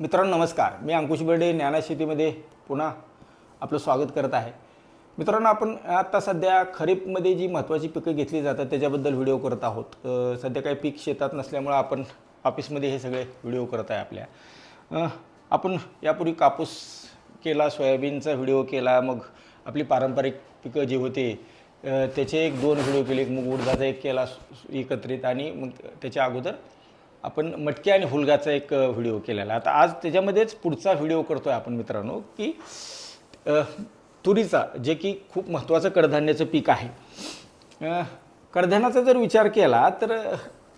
मित्रांनो नमस्कार, मी अंकुश बर्डे ज्ञाना शेतीमध्ये पुन्हा आपलं स्वागत करत आहे. मित्रांनो, आपण आता सध्या खरीपमध्ये जी महत्त्वाची पिकं घेतली जातात त्याच्याबद्दल व्हिडिओ करत आहोत. सध्या काही पीक शेतात नसल्यामुळे आपण ऑफिसमध्ये हे सगळे व्हिडिओ करत आहे आपल्या. आपण यापूर्वी कापूस केला, सोयाबीनचा व्हिडिओ केला, मग आपली पारंपरिक पिकं जी होते त्याचे एक दोन व्हिडिओ केले, एक मूग उडदाचा एक केला एकत्रित, आणि मग त्याच्या अगोदर आपण मटकी आणि हुलगाचा एक व्हिडिओ केलेला. आता आज त्याच्यामध्येच पुढचा व्हिडिओ करतो आहे आपण मित्रांनो, की तुरीचा, जे की खूप महत्त्वाचं कडधान्याचं पीक आहे. कडधान्याचा जर विचार केला तर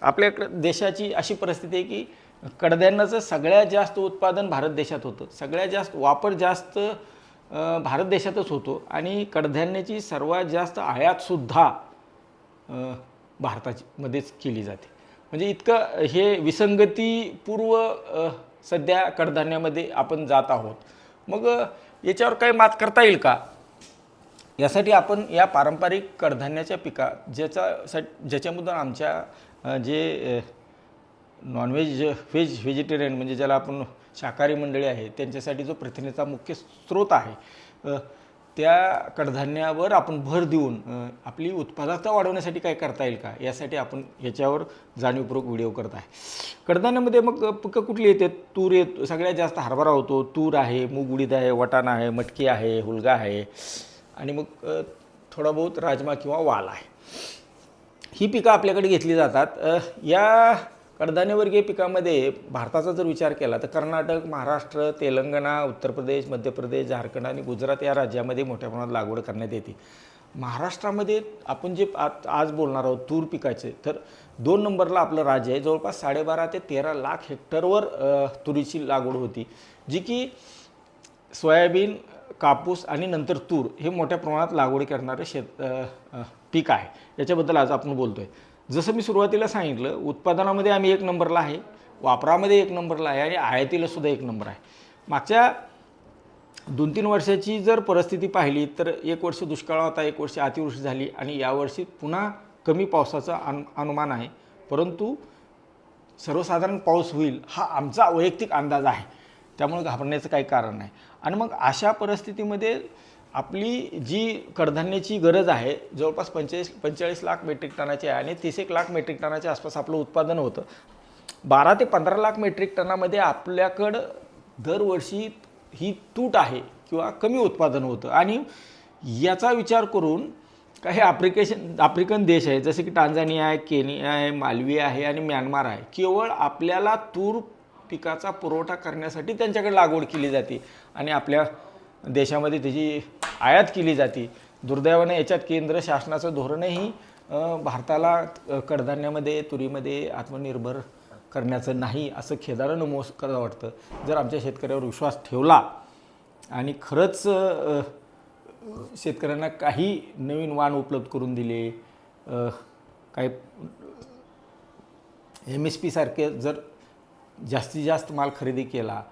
आपल्या देशाची अशी परिस्थिती आहे की कडधान्याचं सगळ्यात जास्त उत्पादन भारत देशात होतं, सगळ्यात जास्त वापर जास्त भारत देशातच होतो, आणि कडधान्याची सर्वात जास्त आयातसुद्धा भारताची मध्येच केली जाते. म्हणजे इतकं हे विसंगतीपूर्व सध्या कडधान्यामध्ये आपण जात आहोत. मग याच्यावर काही मात करता येईल का? यासाठी आपण या पारंपरिक कडधान्याच्या पिका ज्याच्यामधून आमच्या जे नॉनव्हेज व्हेजिटेरियन म्हणजे ज्याला आपण शाकाहारी मंडळी आहे त्यांच्यासाठी जो प्रथिनेचा मुख्य स्रोत आहे, त्या कडधान्यावर आपण भर देऊन आपली उत्पादकता वाढवण्यासाठी काय करता येईल का, यासाठी आपण याच्यावर जाणीवपूर्वक व्हिडिओ करत आहे. कडधान्यामध्ये मग पिकं कुठली येते? तूर सगळ्यात जास्त हरभरा होतो, तूर आहे, मूग उडीद आहे, वाटाणा आहे, मटकी आहे, हुलगा आहे, आणि मग थोडा बहुत राजमा किंवा वाल आहे. ही पिकं आपल्याकडे घेतली जातात. या कडधान्यवर्गीय पिकामध्ये भारताचा जर विचार केला तर कर्नाटक, महाराष्ट्र, तेलंगणा, उत्तर प्रदेश, मध्य प्रदेश, झारखंड आणि गुजरात या राज्यामध्ये मोठ्या प्रमाणात लागवड करण्यात येते. महाराष्ट्रामध्ये आपण जे आज बोलणार आहोत तूर पिकाचे, तर 2 नंबरला आपलं राज्य आहे. जवळपास 12.5 ते 13 लाख हेक्टरवर तुरीची लागवड होती, जी की सोयाबीन, कापूस आणि नंतर तूर हे मोठ्या प्रमाणात लागवड करणारं पीक आहे. याच्याबद्दल आज आपण बोलतो आहे. जसं मी सुरुवातीला सांगितलं, उत्पादनामध्ये आम्ही 1 नंबरला आहे, वापरामध्ये 1 नंबरला आहे, आणि आयातीला सुद्धा 1 नंबर आहे. मागच्या 2-3 वर्षाची जर परिस्थिती पाहिली तर 1 वर्ष दुष्काळ होता, 1 वर्ष अतिवृष्टी झाली, आणि यावर्षी पुन्हा कमी पावसाचा अनुमान आहे. परंतु सर्वसाधारण पाऊस होईल हा आमचा वैयक्तिक अंदाज आहे, त्यामुळे घाबरण्याचं काही कारण नाही. आणि मग अशा परिस्थितीमध्ये आपली जी कडधान्याची गरज आहे जवळपास 45 लाख मेट्रिक टनाची आहे, आणि 30 लाख मेट्रिक टनाच्या आसपास आपलं उत्पादन होतं. 12 ते 15 लाख मेट्रिक टनामध्ये आपल्याकडं दरवर्षी ही तूट आहे किंवा कमी उत्पादन होतं. आणि याचा विचार करून काही आफ्रिकन देश आहे, जसे की टांझानिया आहे, केनिया आहे, मालवी आहे आणि म्यानमार आहे, केवळ आपल्याला तूर पिकाचा पुरवठा करण्यासाठी त्यांच्याकडे लागवड केली जाते आणि आपल्या देशामध्ये त्याची आयात केली जाते. दुर्दैवाने याच्यात केंद्र शासनाचं धोरणही भारताला कडधान्यामध्ये, तुरीमध्ये आत्मनिर्भर करण्याचं नाही, असं खेदानं नमूद करावं वाटतं. जर आमच्या शेतकऱ्यावर विश्वास ठेवला आणि खरंच शेतकऱ्यांना काही नवीन वाण उपलब्ध करून दिले, काही MSP सारखे जर जास्तीत जास्त माल खरेदी केला,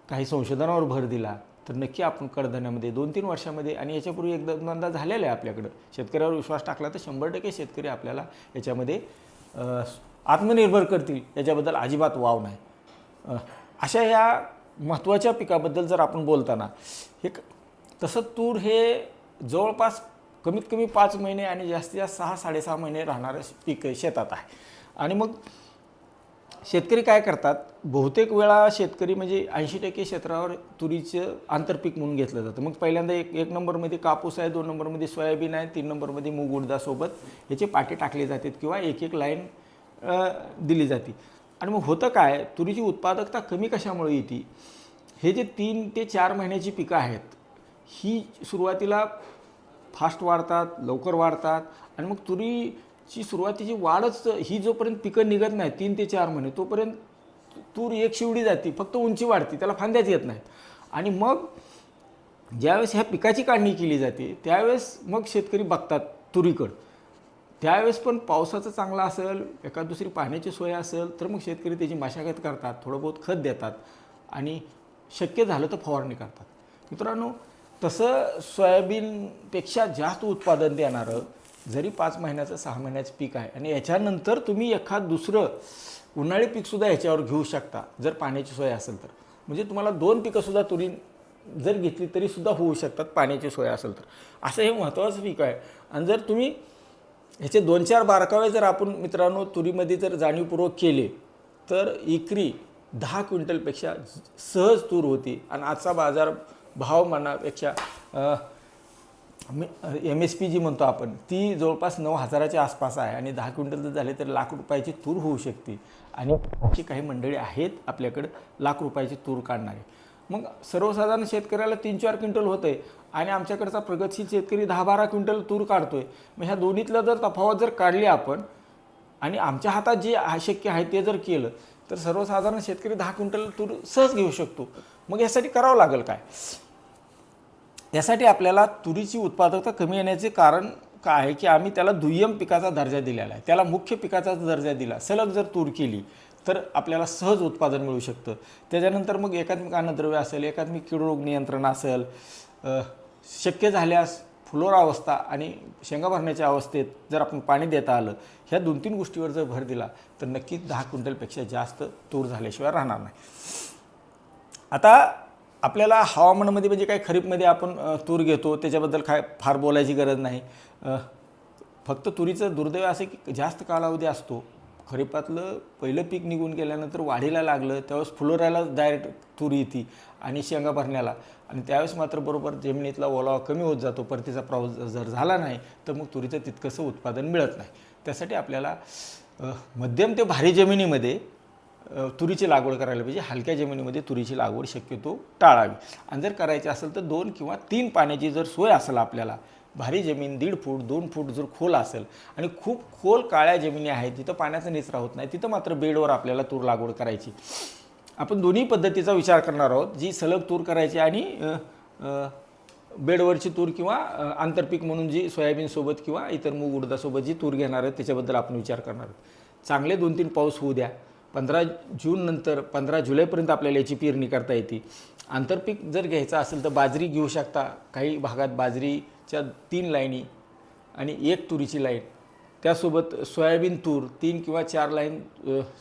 काही संशोधनावर भर दिला, तर नक्की आपण कडधान्यामध्ये 2-3 वर्षामध्ये, आणि याच्यापूर्वी एकदा झालेलं आहे आपल्याकडं, शेतकऱ्यावर विश्वास टाकला तर 100% शेतकरी आपल्याला याच्यामध्ये आत्मनिर्भर करतील, याच्याबद्दल अजिबात वाव नाही. अशा ह्या महत्त्वाच्या पिकाबद्दल जर आपण बोलताना हे तसं तूर हे जवळपास कमीत कमी 5 महिने आणि जास्तीत जास्त 6-6.5 महिने राहणारं पीक शेतात आहे. आणि मग शेतकरी काय करतात, बहुतेक वेळा शेतकरी म्हणजे 80% क्षेत्रावर तुरीचं आंतरपीक म्हणून घेतलं जातं. मग पहिल्यांदा एक नंबरमध्ये कापूस आहे, 2 नंबरमध्ये सोयाबीन आहे, 3 नंबरमध्ये मूग उडदासोबत याचे पाटे टाकले जातात किंवा एक लाईन दिली जाते. आणि मग होतं काय, तुरीची उत्पादकता कमी कशामुळे येते? हे जे 3 ते 4 महिन्याची पिकं आहेत, ही सुरुवातीला फास्ट वाढतात, लवकर वाढतात, आणि मग तुरीची सुरुवातीची वाढच ही जोपर्यंत पिकं निघत नाही 3 ते 4 महिने, तोपर्यंत तूर एक शिवडी जाते, फक्त उंची वाढते, त्याला फांद्याच येत नाहीत. आणि मग ज्यावेळेस ह्या पिकाची काढणी केली जाते त्यावेळेस मग शेतकरी बघतात तुरीकडं. त्यावेळेस पण पावसाचं चांगला असेल, एखाद दुसरी पाण्याची सोय असेल तर मग शेतकरी त्याची मशागत करतात, थोडं बहुत खत देतात, आणि शक्य झालं तर फवारणी करतात. मित्रांनो, तसं सोयाबीनपेक्षा जास्त उत्पादन देणारं जरी 5 महिन्याचं 6 महिन्याचं पीक आहे, आणि याच्यानंतर तुम्ही एखाद दुसरं उन्हाळी पीकसुद्धा ह्याच्यावर घेऊ शकता जर पाण्याची सोय असेल तर. म्हणजे तुम्हाला 2 पिकंसुद्धा तुरी जर घेतली तरीसुद्धा होऊ शकतात पाण्याची सोय असेल तर. असं हे महत्त्वाचं पीक आहे. आणि जर तुम्ही ह्याचे 2-4 बारकावे जर आपण मित्रांनो तुरीमध्ये जर जाणीवपूर्वक केले तर एकरी 10 क्विंटलपेक्षा सहज तूर होती. आणि आजचा बाजार भाव मनापेक्षा MSP जी म्हणतो आपण ती जवळपास 9,000च्या आसपास आहे. आणि 10 क्विंटल जर झाले तर लाख रुपयाची तूर होऊ शकते. आणि अशी काही मंडळी आहेत आपल्याकडे लाख रुपयाची तूर काढणारे. मग सर्वसाधारण शेतकऱ्याला 3-4 क्विंटल होतं आहे आणि आमच्याकडचा प्रगतशील शेतकरी 10-12 क्विंटल तूर काढतो आहे. मग ह्या दोन्हीतलं जर तफावत जर काढली आपण आणि आमच्या हातात जे शक्य आहे ते जर केलं तर सर्वसाधारण शेतकरी 10 क्विंटल तूर सहज घेऊ शकतो. मग यासाठी करावं लागेल काय? यासाठी आपल्याला तुरीची उत्पादकता कमी येण्याचे कारण काय आहे की आम्ही त्याला दुय्यम पिकाचा दर्जा दिलेला आहे. त्याला मुख्य पिकाचा दर्जा दिला. सलग जर तूर केली तर आपल्याला सहज उत्पादन मिळू शकतं. त्याच्यानंतर मग एकात्मिक अन्नद्रव्य असेल, एकात्मिक कीडरोग नियंत्रण असेल, शक्य झाल्यास फुलोरावस्था आणि शेंगा भरण्याच्या अवस्थेत जर आपण पाणी देता आलं, ह्या 2-3 गोष्टीवर जर भर दिला तर नक्कीच 10 क्विंटलपेक्षा जास्त तूर झाल्याशिवाय राहणार नाही. आता आपल्याला हवामानामध्ये म्हणजे काय खरीपमध्ये आपण तूर घेतो त्याच्याबद्दल काय फार बोलायची गरज नाही. फक्त तुरीचं दुर्दैव असं की जास्त कालावधी असतो. खरीपातलं पहिलं पीक निघून गेल्यानंतर वाढीला लागलं त्यावेळेस फुलोऱ्याला डायरेक्ट तूर येते आणि शेंगा भरण्याला. आणि त्यावेळेस मात्र बरोबर जमिनीतला ओलावा कमी होत जातो. परतीचा पाऊस जर झाला नाही तर मग तुरीचं तितकंसं उत्पादन मिळत नाही. त्यासाठी आपल्याला मध्यम ते भारी जमिनीमध्ये तुरीची लागवड करायला पाहिजे. हलक्या जमिनीमध्ये तुरीची लागवड शक्यतो टाळावी. आणि जर करायची असेल तर 2 किंवा 3 पाण्याची जर सोय असेल आपल्याला, भारी जमीन 1.5 फूट 2 फूट जर खोल असेल आणि खूप खोल काळ्या जमिनी आहेत जिथं पाण्याचा निचरा होत नाही तिथं मात्र बेडवर आपल्याला तूर लागवड करायची. आपण दोन्ही पद्धतीचा विचार करणार आहोत. जी सलग तूर करायची आणि बेडवरची तूर किंवा आंतरपीक म्हणून जी सोयाबीनसोबत किंवा इतर मूग उडदासोबत जी तूर घेणार आहेत त्याच्याबद्दल आपण विचार करणार आहोत. चांगले 2-3 पाऊस होऊ द्या. 15 जून नंतर 15 जुलैपर्यंत आपल्याला याची पेरणी करता येते. आंतरपीक जर घ्यायचं असेल तर बाजरी घेऊ शकता. काही भागात बाजरीच्या 3 लाईनी आणि 1 तुरीची लाईन, त्यासोबत सोयाबीन तूर 3 किंवा 4 लाईन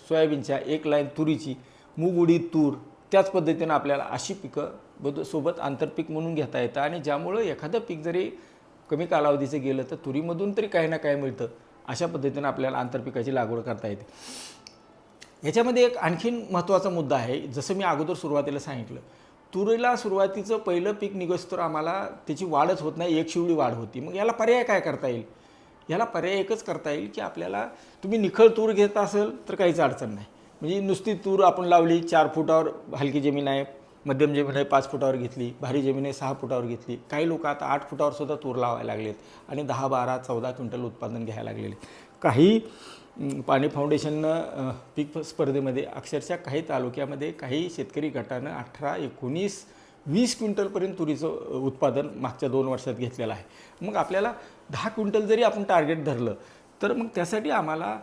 सोयाबीनच्या, 1 लाईन तुरीची, मूग उडीद तूर. त्याच पद्धतीनं आपल्याला अशी पिकं सोबत आंतरपीक म्हणून घेता येतं. आणि ज्यामुळं एखादं पीक जरी कमी कालावधीचं गेलं तर तुरीमधून तरी काही ना काही मिळतं. अशा पद्धतीनं आपल्याला आंतरपिकाची लागवड करता येते. याच्यामध्ये एक आणखीन महत्त्वाचा मुद्दा आहे. जसं मी अगोदर सुरुवातीला सांगितलं, तुरीला सुरुवातीचं पहिलं पीक निघस तर आम्हाला त्याची वाढच होत नाही, एक शिवडी वाढ होती. मग याला पर्याय काय करता येईल? याला पर्याय एकच करता येईल की आपल्याला तुम्ही निखळ तूर घेत असेल तर काहीच अडचण नाही. म्हणजे नुसती तूर आपण लावली, 4 फुटावर हलकी जमीन आहे, मध्यम जमीन आहे 5 फुटावर घेतली, भारी जमीन आहे 6 फुटावर घेतली. काही लोक आता 8 फुटावर सुद्धा तूर लावायला लागलेत आणि 10, 12, 14 क्विंटल उत्पादन घ्यायला लागलेले. काही पाणी फाउंडेशननं पीक स्पर्धेमध्ये अक्षरशः काही तालुक्यामध्ये काही शेतकरी गटानं 18, 19, 20 क्विंटलपर्यंत तुरीचं उत्पादन मागच्या 2 वर्षात घेतलेलं आहे. मग आपल्याला 10 क्विंटल जरी आपण टार्गेट धरलं तर मग त्यासाठी आम्हाला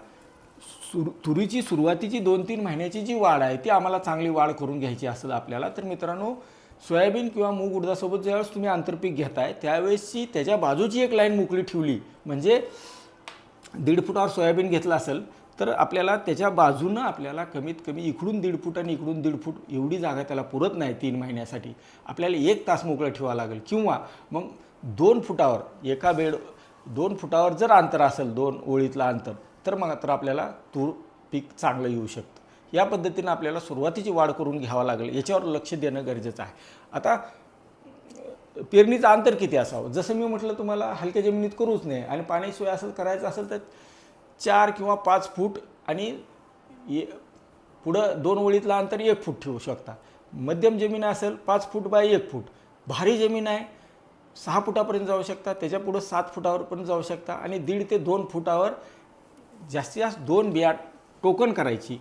तुरीची सुरुवातीची 2-3 महिन्याची जी वाढ आहे ती आम्हाला चांगली वाढ करून घ्यायची असेल आपल्याला, तर मित्रांनो सोयाबीन किंवा मूग उडदासोबत ज्यावेळेस तुम्ही आंतरपीक घेताय त्यावेळेसची त्याच्या बाजूची एक लाईन मोकळी ठेवली, म्हणजे 1.5 फुटावर सोयाबीन घेतलं असेल तर आपल्याला त्याच्या बाजूनं आपल्याला कमीत कमी इकडून 1.5 फूट आणि इकडून 1.5 फूट एवढी जागा त्याला पुरत नाही 3 महिन्यासाठी. आपल्याला 1 तास मोकळं ठेवावं लागेल. किंवा मग 2 फुटावर एका बेड 2 फुटावर जर अंतर असेल 2 ओळीतलं अंतर तर मात्र आपल्याला तूर पीक चांगलं येऊ शकतं. या पद्धतीनं आपल्याला सुरुवातीची वाढ करून घ्यावं लागेल. याच्यावर लक्ष देणं गरजेचं आहे. आता पेरणीचं अंतर किती असावं? जसं मी म्हटलं तुम्हाला हलक्या जमिनीत करूच नाही आणि पाणी सोय असेल करायचं असेल तर 4 किंवा 5 फूट आणि पुढं 2 ओळीतलं अंतर 1 फूट ठेवू शकता. मध्यम जमीन असेल 5 फूट बाय 1 फूट. भारी जमीन आहे 6 फुटापर्यंत जाऊ शकता, त्याच्या पुढं 7 फुटावर पण जाऊ शकता आणि 1.5 ते 2 फुटावर जास्तीत जास्त 2 बिया टोकन करायची.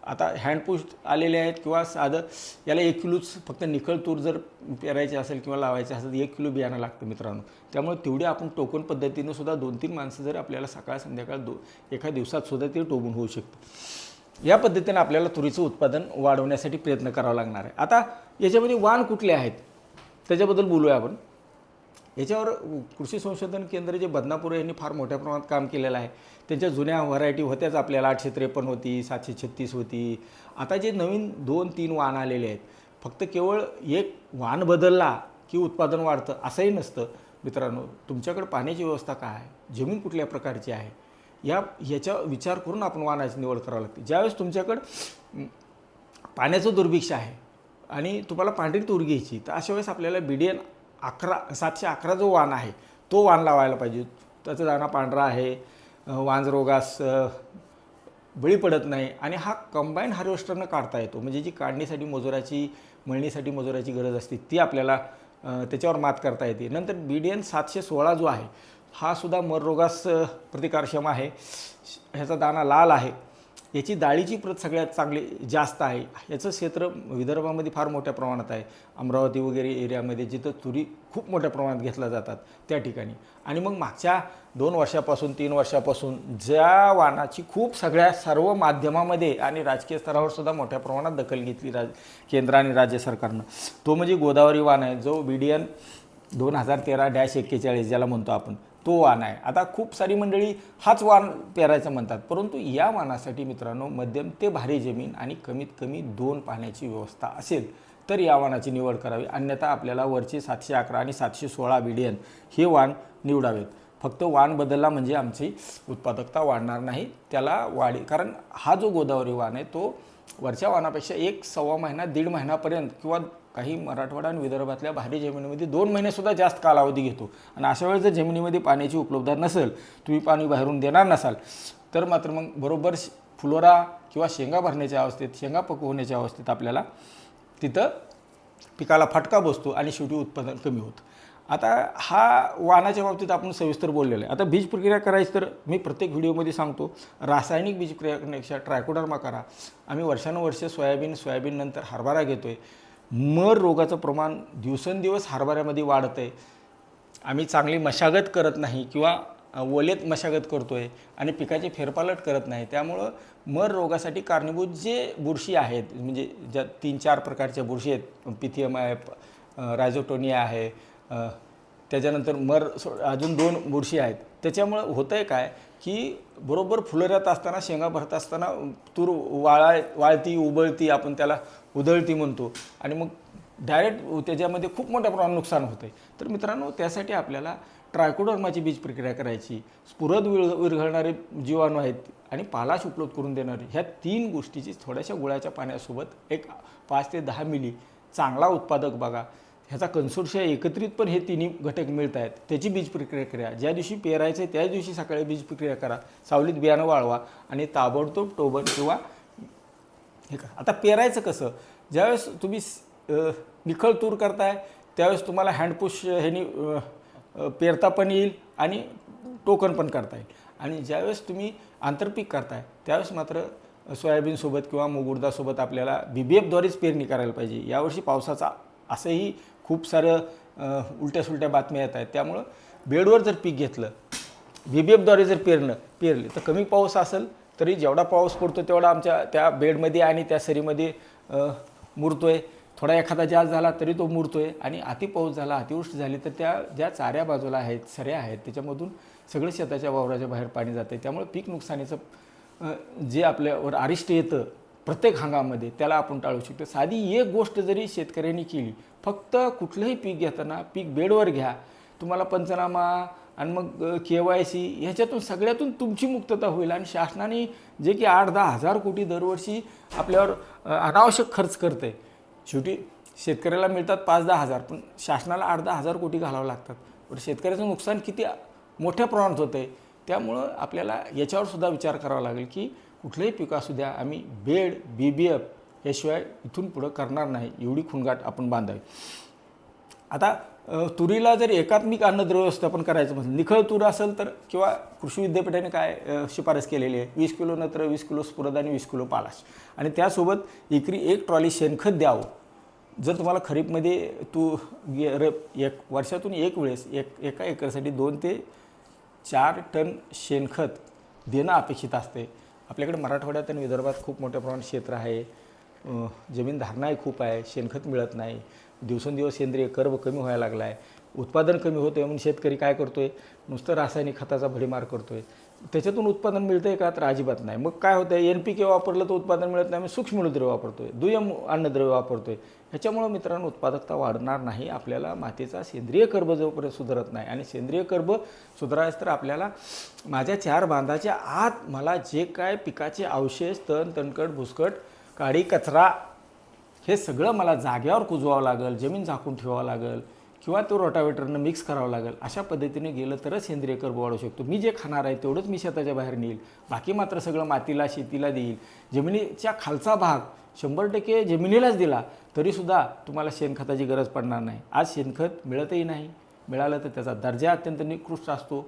आता हँडपोस्ट आलेले आहेत किंवा साधं याला 1 किलोच फक्त निखळ तूर जर पेरायची असेल किंवा लावायची असेल तर 1 किलो बियाणं लागतं मित्रांनो. त्यामुळे तेवढे आपण टोकन पद्धतीनं सुद्धा 2-3 माणसं जर आपल्याला सकाळ संध्याकाळ एका दिवसात सुद्धा ते टोकून होऊ शकतं. या पद्धतीनं आपल्याला तुरीचं उत्पादन वाढवण्यासाठी प्रयत्न करावा लागणार आहे. आता याच्यामध्ये वाण कुठले आहेत त्याच्याबद्दल बोलूया आपण. याच्यावर कृषी संशोधन केंद्र जे बदनापूर यांनी फार मोठ्या प्रमाणात काम केलेलं आहे. त्यांच्या जुन्या व्हरायटी होत्याच आपल्याला 853 होती, 736 होती. आता जे नवीन 2-3 वाण आलेले आहेत, फक्त केवळ एक वाण बदलला की उत्पादन वाढतं असंही नसतं. मित्रांनो, तुमच्याकडे पाण्याची व्यवस्था काय आहे, जमीन कुठल्या प्रकारची आहे, याचा विचार करून आपण वाणाची निवड करावी लागते. ज्यावेळेस तुमच्याकडं पाण्याचं दुर्भिक्ष आहे आणि तुम्हाला पांढरी तूर घ्यायची, तर अशा वेळेस आपल्याला BDN 711 जो वाण आहे तो वाण लावायला पाहिजे. त्याचा दाणा पांढरा आहे, वांज रोगास बळी पडत नाही आणि हा कंबाईन हार्वेस्टरनं काढता येतो. म्हणजे जी काढणीसाठी मजुराची, मळणीसाठी मजुराची गरज असते ती आपल्याला त्याच्यावर मात करता येते. नंतर BDN 716 जो आहे हा सुद्धा मर रोगास प्रतिकारक्षम आहे. ह्याचा दाणा लाल आहे, याची डाळीची प्रत सगळ्यात चांगली जास्त आहे. याचं क्षेत्र विदर्भामध्ये फार मोठ्या प्रमाणात आहे. अमरावती वगैरे एरियामध्ये जिथं तुरी खूप मोठ्या प्रमाणात घेतल्या जातात त्या ठिकाणी. आणि मग मागच्या 2 वर्षापासून 3 वर्षापासून ज्या वाणाची खूप सर्व माध्यमामध्ये आणि राजकीय स्तरावर सुद्धा मोठ्या प्रमाणात दखल घेतली केंद्र आणि राज्य सरकारनं, तो म्हणजे गोदावरी वाण आहे, जो BDN 2013-41 ज्याला म्हणतो आपण, तो वाण आहे. आता खूप सारी मंडळी हाच वाण पेरायचं म्हणतात, परंतु या वाणासाठी मित्रांनो मध्यम ते भारी जमीन आणि कमीत कमी 2 पाण्याची व्यवस्था असेल तर या वाणाची निवड करावी. अन्यथा आपल्याला वरचे 711 आणि 716 BDN हे वाण निवडावेत. फक्त वाण बदलला म्हणजे आमची उत्पादकता वाढणार नाही, त्याला कारण हा जो गोदावरी वाण आहे तो वरच्या वाणापेक्षा 1-1.25 महिना 1.5 महिन्यापर्यंत किंवा काही मराठवाडा आणि विदर्भातल्या भारी जमिनीमध्ये 2 महिनेसुद्धा जास्त कालावधी घेतो. आणि अशा वेळेस जर जमिनीमध्ये पाण्याची उपलब्धता नसेल, तुम्ही पाणी बाहेरून देणार नसाल, तर मात्र मग बरोबर फुलोरा किंवा शेंगा भरण्याच्या अवस्थेत, शेंगा पकवण्याच्या अवस्थेत आपल्याला तिथं पिकाला फटका बसतो आणि शेवटी उत्पादन कमी होतं. आता हा वाणाच्या बाबतीत आपण सविस्तर बोललेलं आहे. आता बीज प्रक्रिया करायची तर मी प्रत्येक व्हिडिओमध्ये सांगतो, रासायनिक बीज प्रक्रिया करण्यापेक्षा ट्रायकोडर्मा करा. आम्ही वर्षानुवर्षे सोयाबीन नंतर हरभरा घेतो आहे. मर रोगाचं प्रमाण दिवसेंदिवस हरभऱ्यामध्ये वाढत आहे. आम्ही चांगली मशागत करत नाही किंवा ओलेत मशागत करतो आहे आणि पिकाची फेरपालट करत नाही. त्यामुळं मर रोगासाठी कारणीभूत जे बुरशी आहेत, म्हणजे ज्या 3-4 प्रकारच्या बुरशी आहेत, पिथियम आहे, रायझोटोनिया आहे, त्याच्यानंतर अजून 2 बुरशी आहेत. त्याच्यामुळं होतं आहे काय की बरोबर फुलोऱ्यात असताना, शेंगा भरत असताना तूर वाळती, उबळती, आपण त्याला उधळती म्हणतो, आणि मग डायरेक्ट त्याच्यामध्ये खूप मोठ्या प्रमाणात नुकसान होतं आहे. तर मित्रांनो, त्यासाठी आपल्याला ट्रायकोडर्माची बीज प्रक्रिया करायची, स्फुरद विरघळणारे जीवाणू आहेत आणि पालाश उपलब्ध करून देणारे, ह्या 3 गोष्टीची थोड्याशा गुळाच्या पाण्यासोबत एक 5 ते 10 मिली चांगला उत्पादक बघा, ह्याचा कन्सोर्शिया एकत्रित पण हे 3 घटक मिळत आहेत, त्याची बीज प्रक्रिया करा. ज्या दिवशी पेरायचं आहे त्याच दिवशी सकाळी बीज प्रक्रिया करा, सावलीत बियाणं वाळवा आणि ताबडतोब टोबन किंवा हे करा. आता पेरायचं कसं, ज्यावेळेस तुम्ही निखळ तूर करताय त्यावेळेस तुम्हाला हँडपुश ह्यानी पेरता पण येईल आणि टोकन पण करता येईल. आणि ज्यावेळेस तुम्ही आंतरपीक करताय त्यावेळेस मात्र सोयाबीनसोबत किंवा मूग उडदासोबत आपल्याला BBFद्वारेच पेरणी करायला पाहिजे. यावर्षी पावसाचा असंही खूप सारं उलट्या बातम्या येत आहेत. त्यामुळं बेडवर जर पीक घेतलं, BBFद्वारे जर पेरले तर कमी पाऊस असेल तरी जेवढा पाऊस पडतो तेवढा आमच्या त्या बेडमध्ये आणि त्या सरीमध्ये मुरतो आहे. थोडा एखादा जास्त झाला तरी तो मुरतो आहे. आणि अति पाऊस झाला, अतिवृष्टी झाली तर त्या ज्या चाऱ्या बाजूला आहेत, सऱ्या आहेत, त्याच्यामधून सगळं शेताच्या वावराच्या बाहेर पाणी जातं. त्यामुळे पीक नुकसानीचं जे आपल्यावर अरिष्ट येतं प्रत्येक हंगामामध्ये, त्याला आपण टाळू शकतो. साधी एक गोष्ट जरी शेतकऱ्यांनी केली, फक्त कुठलंही पीक घेताना पीक बेडवर घ्या, तुम्हाला पंचनामा आणि मग KYC ह्याच्यातून सगळ्यातून तुमची मुक्तता होईल. आणि शासनाने जे की 8-10 हजार कोटी दरवर्षी आपल्यावर अनावश्यक खर्च करते, शेवटी शेतकऱ्याला मिळतात 5-10 हजार, पण शासनाला 8-10 हजार कोटी घालावं लागतात. पण शेतकऱ्याचं नुकसान किती मोठ्या प्रमाणात होतं आहे. त्यामुळं आपल्याला याच्यावर सुद्धा विचार करावा लागेल की कुठलंही पीक असू द्या, आम्ही बेड BBF याशिवाय इथून पुढं करणार नाही, एवढी खुणगाट आपण बांधावी. आता तुरीला जर एकात्मिक अन्नद्रव्य व्यवस्थापन करायचं म्हटलं, निखळ तूर असेल तर, किंवा कृषी विद्यापीठाने काय शिफारस केलेली आहे, 20 किलो नत्र, 20 किलो स्फुरद आणि 20 किलो पालाश, आणि त्यासोबत एकरी 1 ट्रॉली शेणखत द्यावं. जर तुम्हाला खरीपमध्ये वर्षातून एक वेळेस एका एकरसाठी 2 ते 4 टन शेणखत देणं अपेक्षित असते. आपल्याकडे मराठवाड्यात आणि विदर्भात खूप मोठ्या प्रमाणात क्षेत्र आहे, जमीन धारणाही खूप आहे, शेणखत मिळत नाही, दिवसेंदिवस सेंद्रिय कर्ब कमी व्हायला लागला आहे. उत्पादन कमी होतं आहे म्हणून शेतकरी काय करतो आहे, नुसतं रासायनिक खताचा भडीमार करतो आहे. त्याच्यातून उत्पादन मिळतं आहे का, तर अजिबात नाही. मग काय होतं आहे, NPK वापरलं तर उत्पादन मिळत नाही, आम्ही सूक्ष्म मूलद्रव्य वापरतो आहे, दुय्यम अन्नद्रव्य वापरतो आहे. ह्याच्यामुळं मित्रांनो उत्पादकता वाढणार नाही. आपल्याला मातीचा सेंद्रिय कर्ब जोपर्यंत सुधारत नाही, आणि सेंद्रिय कर्ब सुधारायचं तर आपल्याला माझ्या 4 बांधाच्या आत मला जे काय पिकाचे अवशेष, तण, तणकट, भुसकट, काडी, कचरा हे सगळं मला जाग्यावर कुजवावं लागेल, जमीन झाकून ठेवावं लागेल, किंवा तो रोटावेटरनं मिक्स करावं लागेल. अशा पद्धतीने गेलं तरच सेंद्रिय कर्ब वाढू शकतो. मी जे खाणार आहे तेवढंच मी शेताच्या बाहेर नेईल, बाकी मात्र सगळं मातीला, शेतीला देईल. जमिनीच्या खालचा भाग 100% जमिनीलाच दिला तरीसुद्धा तुम्हाला शेणखताची गरज पडणार नाही. आज शेणखत मिळतही नाही, मिळालं तर त्याचा दर्जा अत्यंत निकृष्ट असतो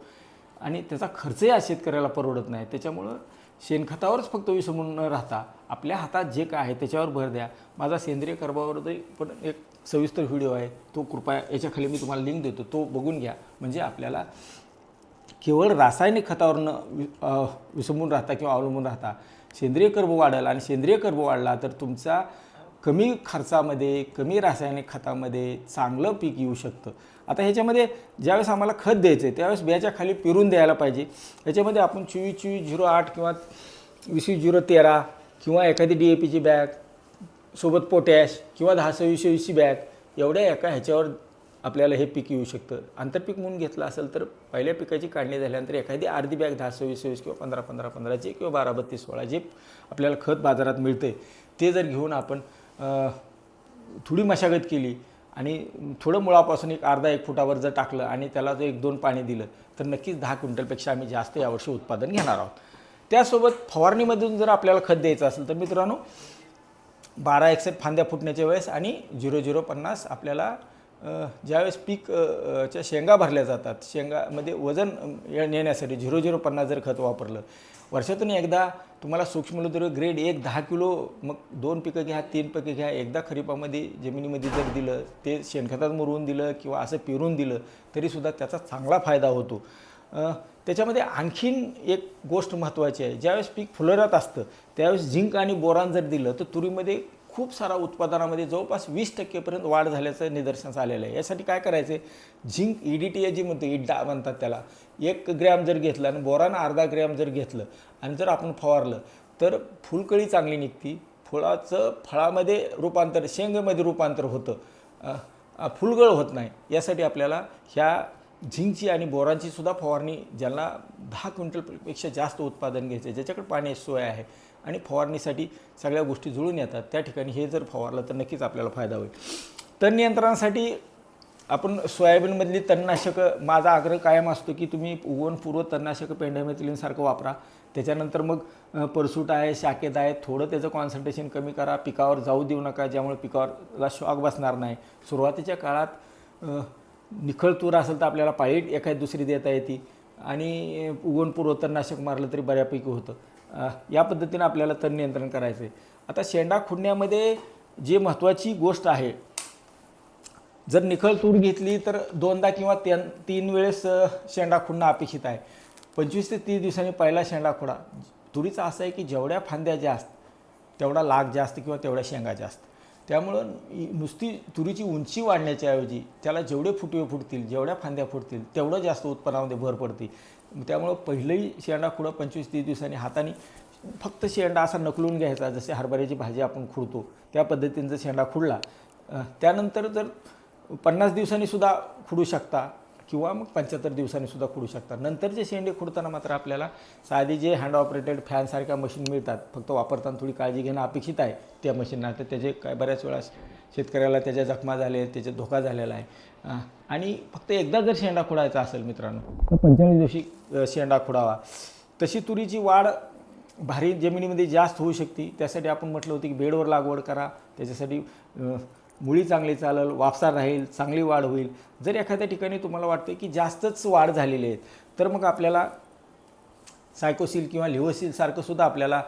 आणि त्याचा खर्चही आज शेतकऱ्याला परवडत नाही. त्याच्यामुळं शेणखतावरच फक्त विसंबून न राहता आपल्या हातात जे काय आहे त्याच्यावर भर द्या. माझा सेंद्रिय कर्बावर पण एक सविस्तर व्हिडिओ आहे, तो कृपया याच्याखाली मी तुम्हाला लिंक देतो, तो बघून घ्या. म्हणजे आपल्याला केवळ रासायनिक खतावर न विसंबून राहता किंवा अवलंबून राहता सेंद्रिय कर्ब वाढेल, आणि सेंद्रिय कर्ब वाढला तर तुमचा कमी खर्चामध्ये, कमी रासायनिक खतामध्ये चांगलं पीक येऊ शकतं. आता ह्याच्यामध्ये ज्यावेळेस आम्हाला खत द्यायचं आहे त्यावेळेस बियाच्या खाली पेरून द्यायला पाहिजे. याच्यामध्ये आपण 24-24-08 किंवा 20-20-13 किंवा एखादी DAPची बॅग सोबत पोटॅश किंवा 10-26-26ची बॅग एवढ्या एका ह्याच्यावर आपल्याला हे पीक येऊ शकतं. आंतरपीक म्हणून घेतलं असेल तर पहिल्या पिकाची काढणी झाल्यानंतर एखादी अर्धी बॅग 10-26-26 किंवा 15-15-15ची किंवा 12-32-16 जे आपल्याला खत बाजारात मिळते ते जर घेऊन आपण थोडी मशागत केली आणि थोडं मुळापासून एक अर्धा 1 फुटावर जर टाकलं आणि त्याला जर 1-2 पाणी दिलं तर नक्कीच 10 क्विंटलपेक्षा आम्ही जास्त यावर्षी उत्पादन घेणार आहोत. त्यासोबत फवारणीमधून जर आपल्याला खत द्यायचं असेल तर मित्रांनो 12-61 फांद्या फुटण्याच्या वेळेस आणि 0-0-50 आपल्याला ज्यावेळेस च्या शेंगा भरल्या जातात, शेंगामध्ये वजन नेण्यासाठी 0-0-50 जर खत वापरलं, वर्षातून एकदा तुम्हाला सूक्ष्ममूलद्रव्य ग्रेड 1 10 किलो, मग 2 पिकं घ्या, 3 पिकं घ्या, एकदा खरीपामध्ये जमिनीमध्ये जर दिलं, ते शेणखतात मुरवून दिलं किंवा असं पेरून दिलं तरीसुद्धा त्याचा चांगला फायदा होतो. त्याच्यामध्ये आणखीन एक गोष्ट महत्त्वाची आहे, ज्यावेळेस पीक फुलरत असतं त्यावेळेस झिंक आणि बोरान जर दिलं तर तुरीमध्ये खूप सारा उत्पादनामध्ये जवळपास 20% वाढ झाल्याचं निदर्शनास आलेलं आहे. यासाठी काय करायचं आहे, झिंक EDTA जी म्हणतो, इड्डा म्हणतात त्याला, 1 ग्रॅम जर घेतलं आणि बोरान अर्धा ग्रॅम जर घेतलं आणि जर आपण फवारलं तर फुलकळी चांगली निघती, फळाचं फळामध्ये रूपांतर, शेंगेमध्ये रूपांतर होतं, फुलगळ होत नाही. यासाठी आपल्याला ह्या झिंकची आणि बोरांची सुद्धा फवारणी, ज्यांना 10 क्विंटलपेक्षा जास्त उत्पादन घ्यायचं आहे, ज्याच्याकडे पाण्याची सोय आहे आणि फवारणीसाठी सगळ्या गोष्टी जुळून येतात, त्या ठिकाणी हे जर फवारलं तर नक्कीच आपल्याला फायदा होईल. तण नियंत्रणासाठी आपण सोयाबीनमधली तणनाशकं, माझा आग्रह कायम असतो की तुम्ही उगवणपूर्व तणनाशकं पेंडामेथिलिनसारखं वापरा. त्याच्यानंतर मग परसूट आहे, शाकेत आहे, थोडं त्याचं कॉन्सन्ट्रेशन कमी करा, पिकावर जाऊ देऊ नका, ज्यामुळे पिकावरला शॉक बसणार नाही. सुरुवातीच्या काळात निखळ तूर असेल तर आपल्याला पाळीट एखादी दुसरी देता येते आणि उगवणपूर्व तणनाशक मारलं तरी बऱ्यापैकी होतं. या पद्धतीने आपल्याला तण नियंत्रण करायचं आहे. आता शेंडा खुडण्यामध्ये जे महत्त्वाची गोष्ट आहे, जर निखळ तूर घेतली तर 2दा किंवा 3 वेळेस शेंडा खुडणं अपेक्षित आहे. 25 ते 30 दिवसांनी पहिला शेंडा खुडा. तुरीचं असं आहे की जेवढ्या फांद्या जास्त तेवढा लाग जास्त किंवा तेवढ्या शेंगा जास्त. त्यामुळं नुसती तुरीची उंची वाढण्याच्या ऐवजी त्याला जेवढे फुटवे फुटतील, जेवढ्या फांद्या फुटतील तेवढं जास्त उत्पन्नामध्ये भर पडते. त्यामुळं पहिलंही शेंडा खुडं 25-30 दिवसांनी हाताने फक्त शेंडा असा नकलून घ्यायचा, जसे हरभऱ्याची भाजी आपण खुडतो त्या पद्धतीने जर शेंडा खुडला, त्यानंतर जर 50 दिवसांनी सुद्धा खुडू शकता किंवा मग 75 दिवसांनी सुद्धा खुडू शकता. नंतरचे शेंडे खुडताना मात्र आपल्याला साधी जे हँड ऑपरेटेड फॅनसारख्या मशीन मिळतात, फक्त वापरताना थोडी काळजी घेणं अपेक्षित आहे त्या मशीनना. तर त्याचे काय बऱ्याच वेळा शेतकऱ्याला त्याच्या जखमा झाले, त्याचे धोका झालेला आहे. आणि फक्त एकदा जर शेंडा खुडायचा असेल मित्रांनो तर 45 दिवशी शेंडा खुडावा. तशी तुरीची वाढ भारी जमिनीमध्ये जास्त होऊ शकते. त्यासाठी आपण म्हटलं होतं की बेडवर लागवड करा, त्याच्यासाठी मुळी चांगली चालेल, वापसा राहील, चांगली वाढ होईल. जर एखाद्या ठिकाणी तुम्हाला वाटतं की जास्तच वाढ झालेली आहे तर मग आपल्याला सायकोसिल किंवा लिव्होसिल सारखं सुद्धा आपल्याला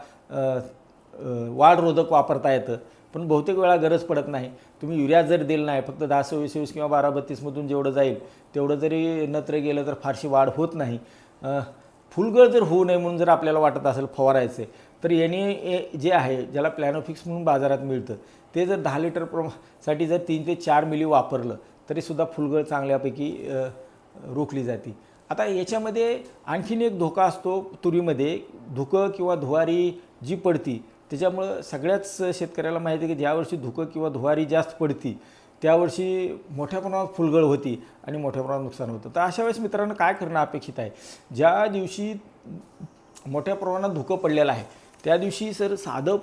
वाढरोधक वापरता येतं, पण बहुतेक वेळा गरज पडत नाही. तुम्ही युरिया जर दिलं नाही, फक्त 10-26-26 किंवा 12-32मधून जेवढं जाईल तेवढं जरी नत्र गेलं तर फारशी वाढ होत नाही. फुलगळ जर होऊ नये म्हणून जर आपल्याला वाटत असेल फवारायचे तर याने जे आहे, ज्याला प्लॅनोफिक्स म्हणून बाजारात मिळतं, ते जर 10 लिटर साठी जर 3 ते 4 मिली वापरलं तरीसुद्धा फुलगळ चांगल्यापैकी रोखली जाते. आता याच्यामध्ये आणखीन एक धोका असतो तुरीमध्ये, धुकं किंवा धुवारी जी पडती त्याच्यामुळं सगळ्याच शेतकऱ्याला माहिती आहे की ज्यावर्षी धुकं किंवा धुवारी जास्त पडती त्यावर्षी मोठ्या प्रमाणात फुलगळ होती आणि मोठ्या प्रमाणात नुकसान होतं. तर अशा वेळेस मित्रांनो काय करणं अपेक्षित आहे, ज्या दिवशी मोठ्या प्रमाणात धुकं पडलेलं आहे त्या दिवशी सर साधं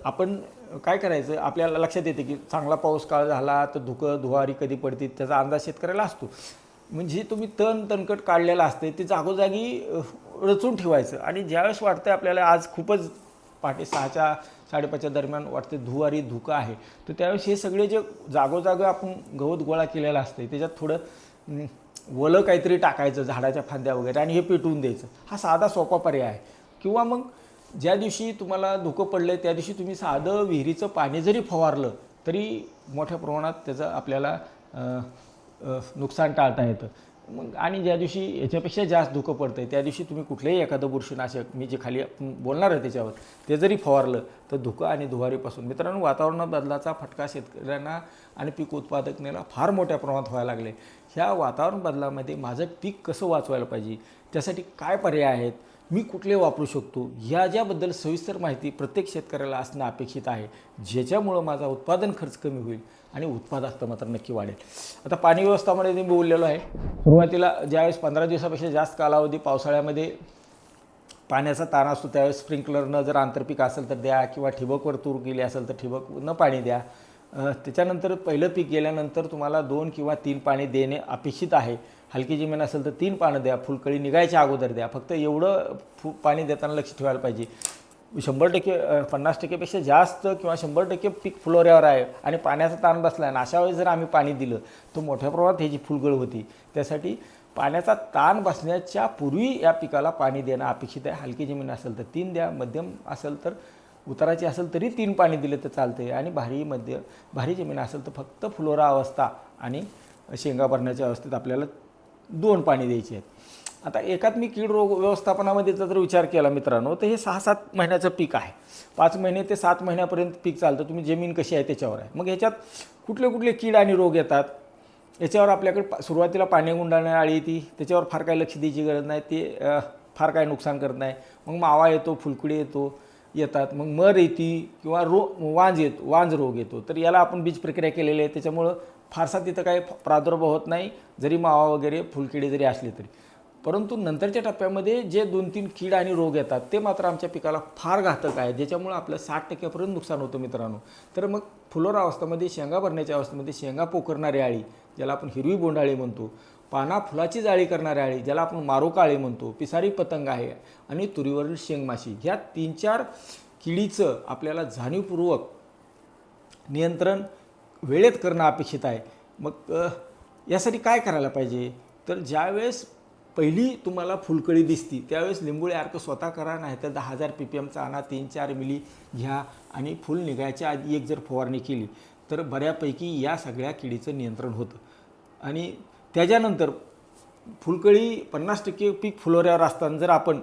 आपण काय करायचं, आपल्याला लक्षात येते की चांगला पाऊस काळ झाला तर धुकं धुवारी कधी पडते त्याचा अंदाज शेतकऱ्याला असतो. म्हणजे तुम्ही तणकट काढलेलं असते ते जागोजागी रचून ठेवायचं आणि ज्यावेळेस वाटतं आपल्याला आज खूपच पहाटे 6च्या 5:30च्या दरम्यान वाटते धुवारी धुकं आहे, तर त्यावेळेस हे सगळे जे जागोजागं आपण गवत गोळा केलेलं असते त्याच्यात थोडं वलं काहीतरी टाकायचं, झाडाच्या फांद्या वगैरे, आणि हे पेटवून द्यायचं. हा साधा सोपा पर्याय आहे. किंवा मग ज्या दिवशी तुम्हाला धुकं पडलं त्या दिवशी तुम्ही साधं विहिरीचं पाणी जरी फवारलं तरी मोठ्या प्रमाणात त्याचं आपल्याला नुकसान टाळता येतं. मग आणि ज्या दिवशी याच्यापेक्षा जास्त धुकं पडतं आहे त्या दिवशी तुम्ही कुठलंही एखादं बुरशीनाशक मी जे खाली बोलणार आहे त्याच्यावर ते जरी फवारलं तर धुकं आणि धुवारीपासून मित्रांनो वातावरण बदलाचा फटका शेतकऱ्यांना आणि पीक उत्पादकतेला फार मोठ्या प्रमाणात व्हायला लागले. ह्या वातावरण बदलामध्ये माझं पीक कसं वाचवायला पाहिजे, त्यासाठी काय पर्याय आहेत, मी कुठले वापरू शकतो, याबद्दल सविस्तर माहिती प्रत्येक शेतकऱ्याला असणं अपेक्षित आहे, ज्याच्यामुळं माझा उत्पादन खर्च कमी होईल आणि उत्पादकता मात्र नक्की वाढेल. आता पाणी व्यवस्थापनामध्ये मी बोललेलो आहे. सुरुवातीला ज्यावेळेस 15 दिवसापेक्षा जास्त कालावधी पावसाळ्यामध्ये पाण्याचा ताण असतो त्यावेळेस स्प्रिंकलरनं जर आंतरपीक असेल तर द्या, किंवा ठिबकवर तूर गेली असेल तर ठिबकनं पाणी द्या. त्याच्यानंतर पहिलं पीक गेल्यानंतर तुम्हाला 2 किंवा 3 पाणी देणे अपेक्षित आहे. हलकी जमीन असेल तर 3 पानं द्या, फुलकळी निघायच्या अगोदर द्या. फक्त एवढं पाणी देताना लक्ष ठेवायला पाहिजे. 100% 50%पेक्षा जास्त किंवा 100% पीक फुलोऱ्यावर आहे आणि पाण्याचा ताण बसला आहे आणि अशा वेळेस जर आम्ही पाणी दिलं तर मोठ्या प्रमाणात ह्याची फुलगळ होती. त्यासाठी पाण्याचा ताण बसण्याच्या पूर्वी या पिकाला पाणी देणं अपेक्षित आहे. हलकी जमीन असेल तर 3 द्या, मध्यम असेल तर उताराची असेल तरी 3 पाणी दिले तर चालते, आणि भारी जमीन असेल तर फक्त फुलोरा अवस्था आणि शेंगा भरण्याच्या अवस्थेत आपल्याला 2 पाणी द्यायची आहेत. आता एकात्मिक कीड रोग व्यवस्थापनामध्ये जर विचार केला मित्रांनो तर हे 6-7 महिन्याचं पीक आहे. 5 महिने ते 7 महिन्यापर्यंत पीक चालतं. तुम्ही जमीन कशी आहे त्याच्यावर आहे. मग ह्याच्यात कुठले कीड आणि रोग येतात याच्यावर आपल्याकडे सुरुवातीला पाणी गुंडाळण्या आळी येते, त्याच्यावर फार काही लक्ष द्यायची गरज नाही, ते फार काही नुकसान करत नाही. मग मावा येतो, फुलकुडी येतात, मग मर येते किंवा वांज रोग येतो. तर याला आपण बीज प्रक्रिया केलेली आहे त्याच्यामुळं फारसा तिथं काही प्रादुर्भाव होत नाही, जरी मावा वगैरे फुलकिडी जरी असली तरी. परंतु नंतरच्या टप्प्यामध्ये जे 2-3 कीड आणि रोग येतात ते मात्र आमच्या पिकाला फार घातक आहे, ज्याच्यामुळं आपलं 60% नुकसान होतं मित्रांनो. तर मग फुलोरा अवस्थेमध्ये, शेंगा भरण्याच्या अवस्थेमध्ये शेंगा पोखरणारी आळी ज्याला आपण हिरवी बोंडाळी म्हणतो, पाना फुलाची जाळी करणारी आळी ज्याला आपण मारोका आळी म्हणतो, पिसारी पतंग आहे, आणि तुरीवरील शेंगमाशी, ह्या 3-4 किडीचं आपल्याला जाणीवपूर्वक नियंत्रण वेळेत करणं अपेक्षित आहे. मग यासाठी काय करायला पाहिजे, तर ज्यावेळेस पहिली तुम्हाला फुलकळी दिसती त्यावेळेस लिंबोळी अर्क स्वतः करा, नाही तर 10,000 ppmचा आणा, 3-4 मिली घ्या आणि फुल निघायच्या आधी एक जर फवारणी केली तर बऱ्यापैकी या सगळ्या किडीचं नियंत्रण होतं. आणि त्याच्यानंतर फुलकळी 50% पीक फुलोऱ्यावर असताना जर आपण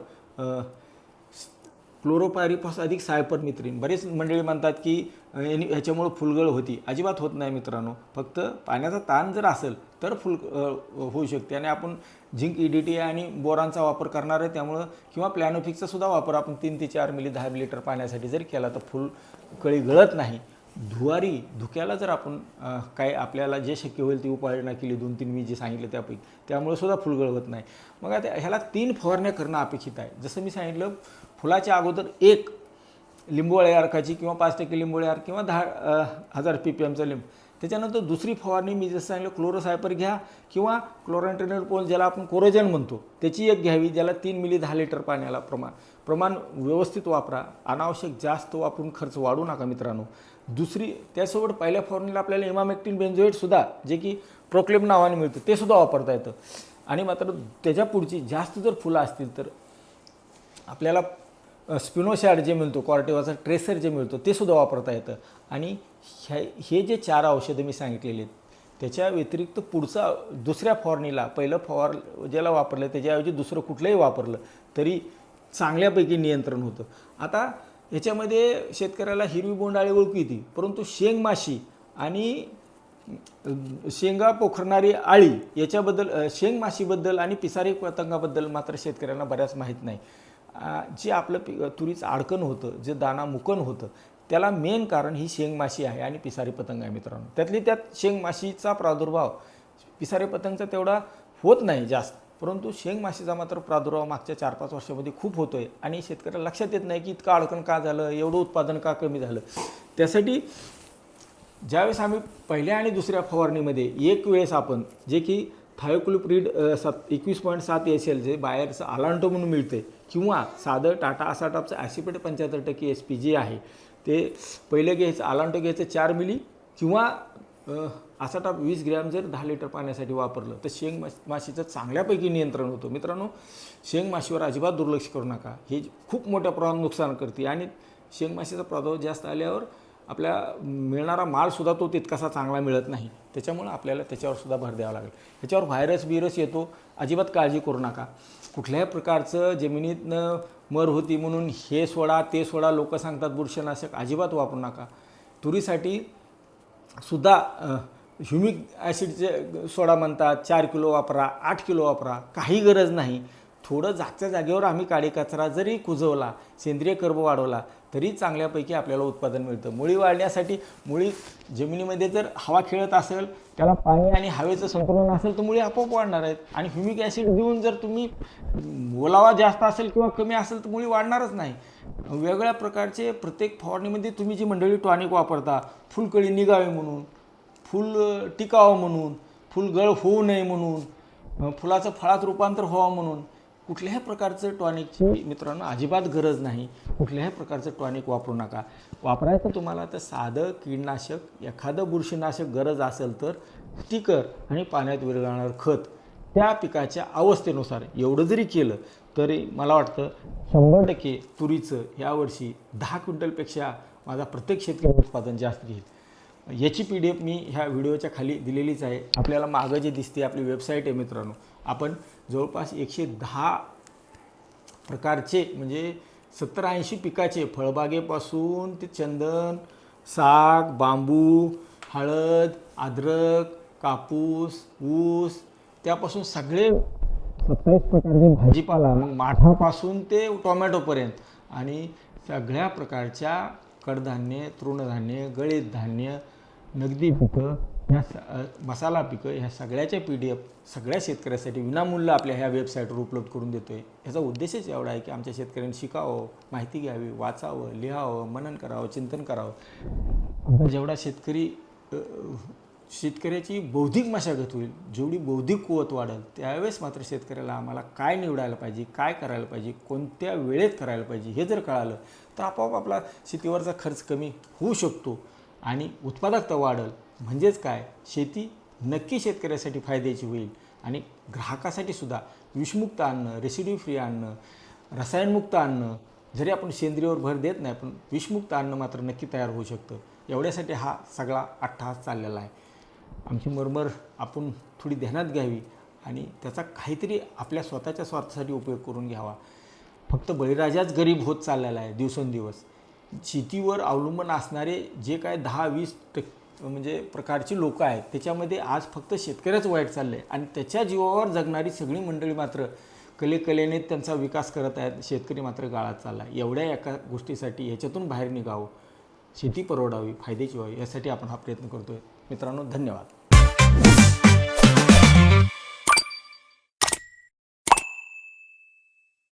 क्लोरोपायरिफॉस अधिक सायपरमेथ्रिन, बरेच मंडळी म्हणतात की ह्याच्यामुळं फुलगळ होती, अजिबात होत नाही मित्रांनो. फक्त पाण्याचा ताण जर असेल तर होऊ शकते, आणि आपण झिंक EDT आणि बोरांचा वापर करणार आहे त्यामुळं, किंवा प्लॅनोफिकचा सुद्धा वापर आपण 3 ते 4 मिली 10 लिटर पाण्यासाठी जर केला तर फुलकळी गळत नाही. धुक्याला जर आपण काय आपल्याला जे शक्य होईल ती उपाययोजना केली 2-3 मी जे सांगितलं त्यापैकी, त्यामुळे सुद्धा फुलगळ होत नाही. मग आता ह्याला 3 फवारण्या करणं अपेक्षित आहे. जसं मी सांगितलं, फुलाच्या अगोदर 1 लिंबोळी अर्काची किंवा 5% लिंबोळी अर्क किंवा 10,000 ppmचा लिंब. त्याच्यानंतर दुसरी फवारणी मी जसं सांगितलं क्लोरोसायपर घ्या किंवा क्लोरॅन्ट्रेनोल ज्याला आपण कोरोजन म्हणतो त्याची एक घ्यावी, ज्याला 3 मिली 10 लिटर पाण्याला प्रमाण व्यवस्थित वापरा. अनावश्यक जास्त वापरून खर्च वाढू नका मित्रांनो. दुसरी त्यासोबत पहिल्या फवारणीला आपल्याला इमामेक्टिन बेन्झोएटसुद्धा, जे की प्रोक्लेम नावाने मिळतं, ते सुद्धा वापरता येतं. आणि मात्र त्याच्या पुढची जास्त जर फुलं असतील तर आपल्याला स्पिनोशॅड जे मिळतो, कॉर्टिवाचा ट्रेसर जे मिळतो ते सुद्धा वापरता येतं. आणि हे जे 4 औषधं मी सांगितलेली आहेत त्याच्या व्यतिरिक्त पुढचा दुसऱ्या फवारणीला पहिलं ज्याला वापरलं त्याच्याऐवजी दुसरं कुठलंही वापरलं तरी चांगल्यापैकी नियंत्रण होतं. आता याच्यामध्ये शेतकऱ्याला हिरवी बोंडाळी ओळखू येते, परंतु शेंगमाशी आणि शेंगा पोखरणारी आळी याच्याबद्दल, शेंग माशीबद्दल आणि पिसारी पतंगाबद्दल मात्र शेतकऱ्यांना बऱ्याच माहीत नाही. जे आपलं तुरीचं अडकण होतं, जे दाना मुकण होतं, त्याला मेन कारण ही शेंग माशी आहे आणि पिसारी पतंग आहे मित्रांनो. त्यातली त्यात शेंग माशीचा प्रादुर्भाव पिसारी पतंगचा तेवढा होत नाही जास्त, परंतु शेंग माशीचा मात्र प्रादुर्भाव मागच्या 4-5 वर्षामध्ये खूप होतो आहे आणि शेतकऱ्याला लक्षात येत नाही की इतकं अडकण का झालं, एवढं उत्पादन का कमी झालं. त्यासाठी ज्यावेळेस आम्ही पहिल्या आणि दुसऱ्या फवारणीमध्ये एक वेळेस आपण जे की थायोक्लोप्रिड 21.7 SL जे बाहेरचं अलांटो म्हणून मिळते किंवा साधं टाटा आसाटापचं ॲसिपेट 75% SP जे आहे ते पहिलं घ्यायचं, अलांटो घ्यायचं 4 मिली किंवा आसाटाप 20 ग्रॅम जर 10 लिटर पाण्यासाठी वापरलं तर शेंग माशीचं चांगल्यापैकी नियंत्रण होतं. मित्रांनो, शेंग माशीवर अजिबात दुर्लक्ष करू नका. हे खूप मोठ्या प्रमाणात नुकसान करते आणि शेंग माशीचा प्रादुर्भाव जास्त आल्यावर आपल्या मिळणारा मालसुद्धा तो तितकासा चांगला मिळत नाही. त्याच्यामुळं आपल्याला त्याच्यावर सुद्धा भर द्यावा लागेल. ह्याच्यावर व्हायरस येतो, अजिबात काळजी करू नका. कुठल्याही प्रकारचं जमिनीतनं मर होती म्हणून हे सोडा ते सोडा लोक सांगतात बुरशीनाशक, अजिबात वापरू नका. तुरीसाठी सुद्धा ह्युमिक ॲसिडचे सोडा म्हणतात, 4 किलो वापरा, 8 किलो वापरा, काही गरज नाही. थोडं जागच्या जागेवर आम्ही काडी कचरा जरी कुजवला, सेंद्रिय कर्ब वाढवला तरी चांगल्यापैकी आपल्याला उत्पादन मिळतं. मुळी वाढण्यासाठी, मुळी जमिनीमध्ये जर हवा खेळत असेल, त्याला पाणी आणि हवेचं संतुलन असेल तर मुळी आपोआप वाढणार आहेत. आणि ह्युमिक ॲसिड देऊन जर तुम्ही ओलावा जास्त असेल किंवा कमी असेल तर मुळी वाढणारच नाही. वेगवेगळ्या प्रकारचे प्रत्येक फवारणीमध्ये तुम्ही जी मंडळी टॉनिक वापरता, फुलकळी निघावी म्हणून, फुल टिकावं म्हणून, फुलगळ होऊ नये म्हणून, फुलाचं फळात रूपांतर व्हावं म्हणून, कुठल्याही प्रकारचं टॉनिकची मित्रांनो अजिबात गरज नाही. कुठल्याही प्रकारचं टॉनिक वापरू नका. वापरायचं तुम्हाला तर साधं कीडनाशक, एखादं बुरशीनाशक गरज असेल तर स्टिकर आणि पाण्यात विरघळणारं खत त्या पिकाच्या अवस्थेनुसार एवढं जरी केलं तरी मला वाटतं 100% तुरीचं यावर्षी 10 क्विंटलपेक्षा माझा प्रत्येक शेतकरी उत्पादन जास्त घेईल. याची PDF मी ह्या व्हिडिओच्या खाली दिलेलीच आहे. आपल्याला मागं जे दिसते आपली वेबसाईट आहे मित्रांनो. आपण जवळपास 110 प्रकारचे म्हणजे 70-80 पिकाचे, फळबागेपासून ते चंदन, साग, बांबू, हळद, अद्रक, कापूस, ऊस, त्यापासून सगळे 27 प्रकारचे भाजीपाला, मग माठापासून ते टोमॅटोपर्यंत आणि सगळ्या प्रकारच्या कडधान्य, तृणधान्य, गळीत धान्य, नगदी पिकं, ह्या मसाला पिकं, ह्या सगळ्याच्या PDF सगळ्या शेतकऱ्यासाठी विनामूल्य आपल्या ह्या वेबसाईटवर उपलब्ध करून देतो आहे. याचा उद्देशच एवढा आहे की आमच्या शेतकऱ्यांनी शिकावं, माहिती घ्यावी, वाचावं, लिहावं, मनन करावं, चिंतन करावं. आमचा जेवढा शेतकऱ्याची बौद्धिक मशागत होईल, जेवढी बौद्धिक कुवत वाढेल, त्यावेळेस मात्र शेतकऱ्याला आम्हाला काय निवडायला पाहिजे, काय करायला पाहिजे, कोणत्या वेळेत करायला पाहिजे हे जर कळालं तर आपोआप आपला शेतीवरचा खर्च कमी होऊ शकतो आणि उत्पादकता वाढेल. म्हणजेच काय, शेती नक्की शेतकऱ्यासाठी फायद्याची होईल आणि ग्राहकासाठी सुद्धा विषमुक्त अन्न, रेसिड्यू फ्री अन्न, रसायनमुक्त अन्न, जरी आपण सेंद्रियवर भर देत नाही पण विषमुक्त अन्न मात्र नक्की तयार होऊ शकतं. एवढ्यासाठी हा सगळा अट्टहास चाललेला आहे. आमची मरमर आपण थोडी ध्यानात घ्यावी आणि त्याचा काहीतरी आपल्या स्वतःच्या स्वार्थासाठी उपयोग करून घ्यावा. फक्त बळीराजाच गरीब होत चाललेला आहे दिवसेंदिवस. शेतीवर अवलंबून असणारे जे काय 10-20% म्हणजे प्रकारची लोक आहेत त्याच्यामध्ये आज फक्त शेतकऱ्याच वाईट चाललं आहे आणि त्याच्या जीवावर जगणारी सगळी मंडळी मात्र कलेने त्यांचा विकास करत आहेत. शेतकरी मात्र गाळात चालला आहे. एवढ्या एका गोष्टीसाठी ह्याच्यातून बाहेर निघावं, शेती परवडावी, फायद्याची व्हावी, यासाठी आपण हा प्रयत्न करतो आहे. मित्रांनो, धन्यवाद.